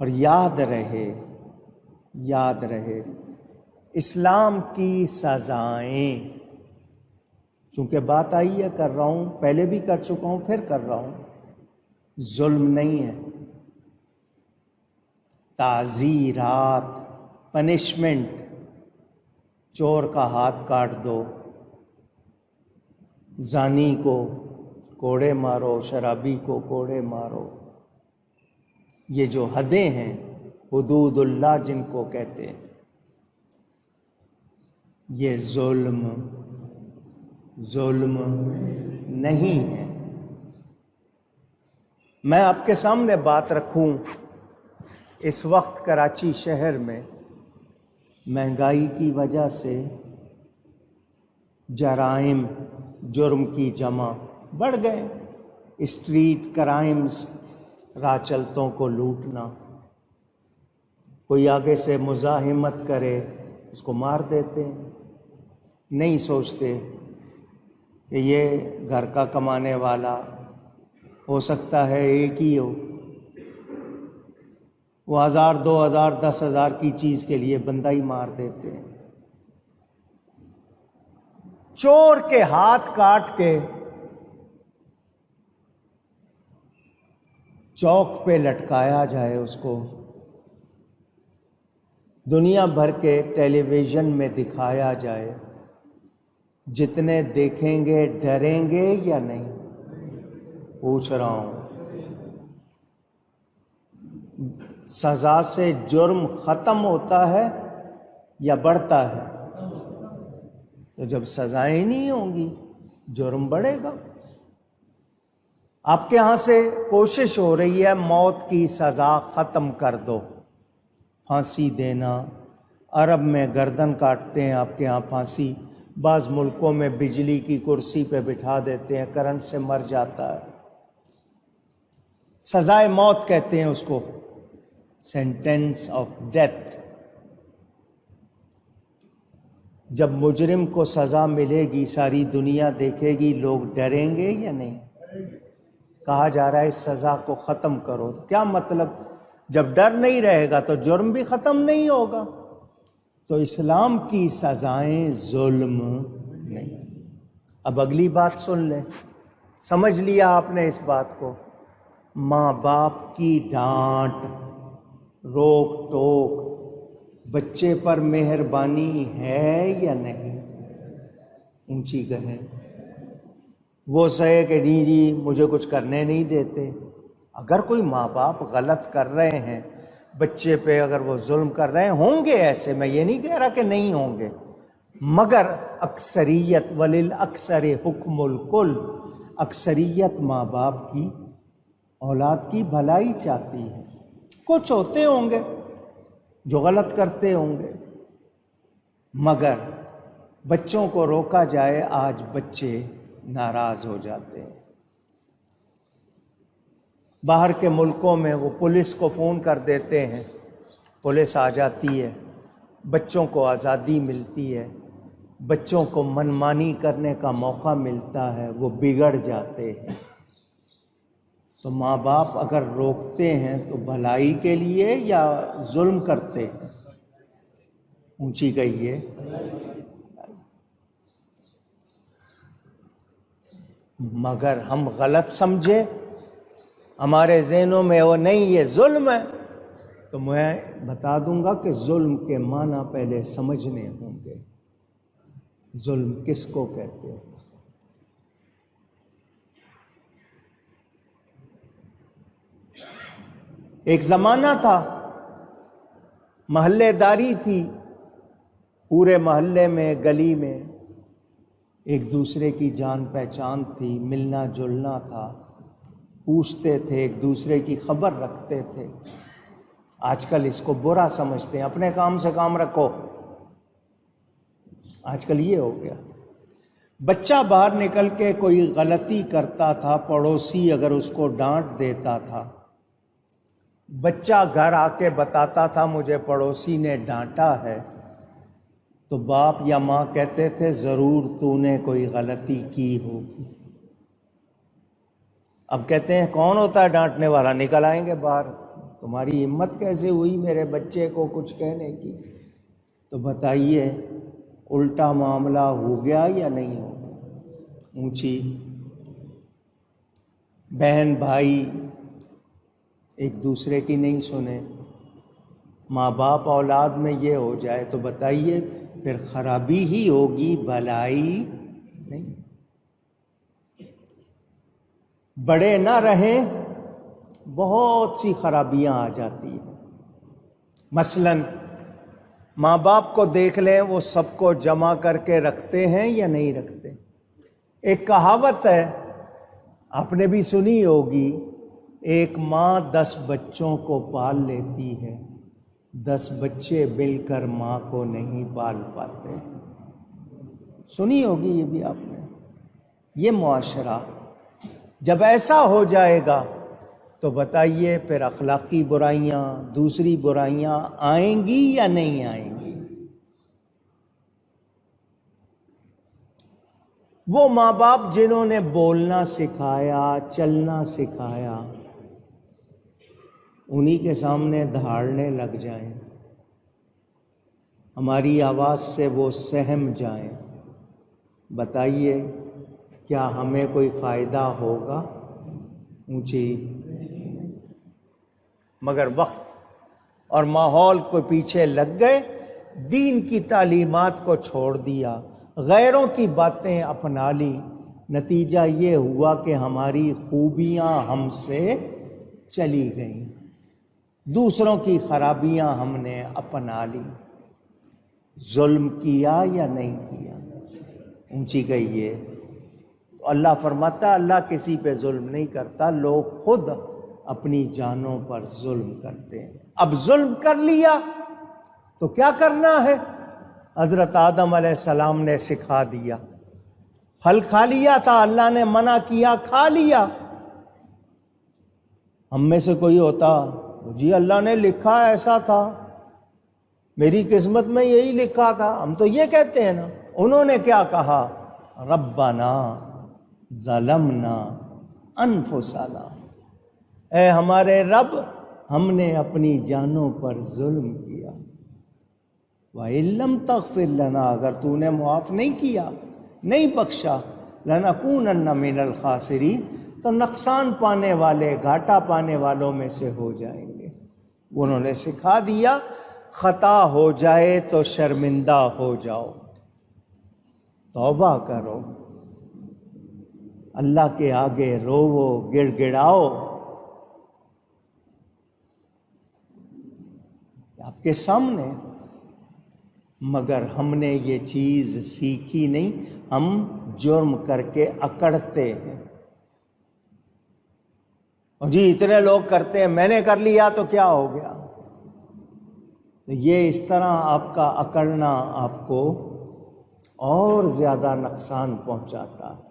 اور یاد رہے اسلام کی سزائیں، چونکہ بات آئی ہے کر رہا ہوں، پہلے بھی کر چکا ہوں پھر کر رہا ہوں، ظلم نہیں ہے، تعزیرات، پنشمنٹ، چور کا ہاتھ کاٹ دو، زانی کو کوڑے مارو، شرابی کو کوڑے مارو، یہ جو حدیں ہیں حدود اللہ جن کو کہتے ہیں، یہ ظلم نہیں ہے۔ میں آپ کے سامنے بات رکھوں، اس وقت کراچی شہر میں مہنگائی کی وجہ سے جرائم، جرم کی جمع بڑھ گئے، اسٹریٹ کرائمز، راہ چلتوں کو لوٹنا، کوئی آگے سے مزاحمت کرے اس کو مار دیتے ہیں، نہیں سوچتے کہ یہ گھر کا کمانے والا ہو سکتا ہے ایک ہی ہو، وہ 1000 2000 10,000 کی چیز کے لیے بندہ ہی مار دیتے ہیں۔ چور کے ہاتھ کاٹ کے چوک پہ لٹکایا جائے، اس کو دنیا بھر کے ٹیلی ویژن میں دکھایا جائے، جتنے دیکھیں گے ڈریں گے یا نہیں؟ پوچھ رہا ہوں، سزا سے جرم ختم ہوتا ہے یا بڑھتا ہے؟ تو جب سزائیں نہیں ہوں گی جرم بڑھے گا۔ آپ کے ہاں سے کوشش ہو رہی ہے موت کی سزا ختم کر دو، پھانسی دینا، عرب میں گردن کاٹتے ہیں، آپ کے ہاں پھانسی، بعض ملکوں میں بجلی کی کرسی پہ بٹھا دیتے ہیں، کرنٹ سے مر جاتا ہے، سزائے موت کہتے ہیں اس کو، سینٹینس آف ڈیتھ۔ جب مجرم کو سزا ملے گی ساری دنیا دیکھے گی، لوگ ڈریں گے یا نہیں؟ کہا جا رہا ہے اس سزا کو ختم کرو، تو کیا مطلب؟ جب ڈر نہیں رہے گا تو جرم بھی ختم نہیں ہوگا۔ تو اسلام کی سزائیں ظلم نہیں۔ اب اگلی بات سن لیں، سمجھ لیا آپ نے اس بات کو؟ ماں باپ کی ڈانٹ، روک ٹوک، بچے پر مہربانی ہے یا نہیں؟ اونچی کہیں، وہ سہے کہ نہیں جی مجھے کچھ کرنے نہیں دیتے۔ اگر کوئی ماں باپ غلط کر رہے ہیں، بچے پہ اگر وہ ظلم کر رہے ہیں، ہوں گے ایسے، میں یہ نہیں کہہ رہا کہ نہیں ہوں گے، مگر اکثریت وللاکثر حکم الکل، اکثریت ماں باپ کی اولاد کی بھلائی چاہتی ہے۔ کچھ ہوتے ہوں گے جو غلط کرتے ہوں گے، مگر بچوں کو روکا جائے، آج بچے ناراض ہو جاتے ہیں۔ باہر کے ملکوں میں وہ پولیس کو فون کر دیتے ہیں، پولیس آ جاتی ہے، بچوں کو آزادی ملتی ہے، بچوں کو منمانی کرنے کا موقع ملتا ہے، وہ بگڑ جاتے ہیں۔ تو ماں باپ اگر روکتے ہیں تو بھلائی کے لیے یا ظلم کرتے ہیں؟ اونچی کہیے۔ مگر ہم غلط سمجھے، ہمارے ذہنوں میں وہ نہیں یہ ظلم ہے، تو میں بتا دوں گا کہ ظلم کے معنی پہلے سمجھنے ہوں گے۔ ظلم کس کو کہتے ہیں؟ ایک زمانہ تھا، محلے داری تھی، پورے محلے میں، گلی میں ایک دوسرے کی جان پہچان تھی، ملنا جلنا تھا، پوچھتے تھے، ایک دوسرے کی خبر رکھتے تھے۔ آج کل اس کو برا سمجھتے ہیں، اپنے کام سے کام رکھو، آج کل یہ ہو گیا۔ بچہ باہر نکل کے کوئی غلطی کرتا تھا، پڑوسی اگر اس کو ڈانٹ دیتا تھا، بچہ گھر آ کے بتاتا تھا مجھے پڑوسی نے ڈانٹا ہے، تو باپ یا ماں کہتے تھے ضرور تو نے کوئی غلطی کی ہوگی۔ اب کہتے ہیں کون ہوتا ہے ڈانٹنے والا، نکل آئیں گے باہر، تمہاری ہمت کیسے ہوئی میرے بچے کو کچھ کہنے کی؟ تو بتائیے الٹا معاملہ ہو گیا یا نہیں ہو گیا؟ اونچی بہن بھائی ایک دوسرے کی نہیں سنے، ماں باپ اولاد میں یہ ہو جائے تو بتائیے پھر خرابی ہی ہوگی، بھلائی نہیں۔ بڑے نہ رہیں بہت سی خرابیاں آ جاتی ہیں۔ مثلاً ماں باپ کو دیکھ لیں، وہ سب کو جمع کر کے رکھتے ہیں یا نہیں رکھتے؟ ایک کہاوت ہے، آپ نے بھی سنی ہوگی، ایک ماں 10 بچوں کو پال لیتی ہے، 10 بچے مل کر ماں کو نہیں پال پاتے۔ سنی ہوگی یہ بھی آپ نے۔ یہ معاشرہ جب ایسا ہو جائے گا تو بتائیے پھر اخلاقی برائیاں، دوسری برائیاں آئیں گی یا نہیں آئیں گی؟ وہ ماں باپ جنہوں نے بولنا سکھایا، چلنا سکھایا، انہی کے سامنے دھاڑنے لگ جائیں، ہماری آواز سے وہ سہم جائیں، بتائیے کیا ہمیں کوئی فائدہ ہوگا؟ اونچی مگر وقت اور ماحول کو پیچھے لگ گئے، دین کی تعلیمات کو چھوڑ دیا، غیروں کی باتیں اپنا لی، نتیجہ یہ ہوا کہ ہماری خوبیاں ہم سے چلی گئیں، دوسروں کی خرابیاں ہم نے اپنا لی۔ ظلم کیا یا نہیں کیا؟ اونچی کہیے۔ تو اللہ فرماتا ہے اللہ کسی پہ ظلم نہیں کرتا، لوگ خود اپنی جانوں پر ظلم کرتے ہیں۔ اب ظلم کر لیا تو کیا کرنا ہے؟ حضرت آدم علیہ السلام نے سکھا دیا، پھل کھا لیا تھا، اللہ نے منع کیا، کھا لیا۔ ہم میں سے کوئی ہوتا جی اللہ نے لکھا ایسا تھا، میری قسمت میں یہی لکھا تھا، ہم تو یہ کہتے ہیں نا۔ انہوں نے کیا کہا؟ ربنا ظلمنا انفسنا، اے ہمارے رب ہم نے اپنی جانوں پر ظلم کیا، وَإِن لَّمْ تَغْفِرْ لَنَا، اگر تو نے معاف نہیں کیا، نہیں بخشا، لَنَكُونَنَّ مِنَ الْخَاسِرِينَ، تو نقصان پانے والے، گھاٹا پانے والوں میں سے ہو جائیں گے۔ انہوں نے سکھا دیا خطا ہو جائے تو شرمندہ ہو جاؤ، توبہ کرو، اللہ کے آگے روو، گڑ گڑاؤ، آپ کے سامنے۔ مگر ہم نے یہ چیز سیکھی نہیں، ہم جرم کر کے اکڑتے ہیں، اور جی اتنے لوگ کرتے ہیں، میں نے کر لیا تو کیا ہو گیا؟ تو یہ اس طرح آپ کا اکڑنا آپ کو اور زیادہ نقصان پہنچاتا ہے۔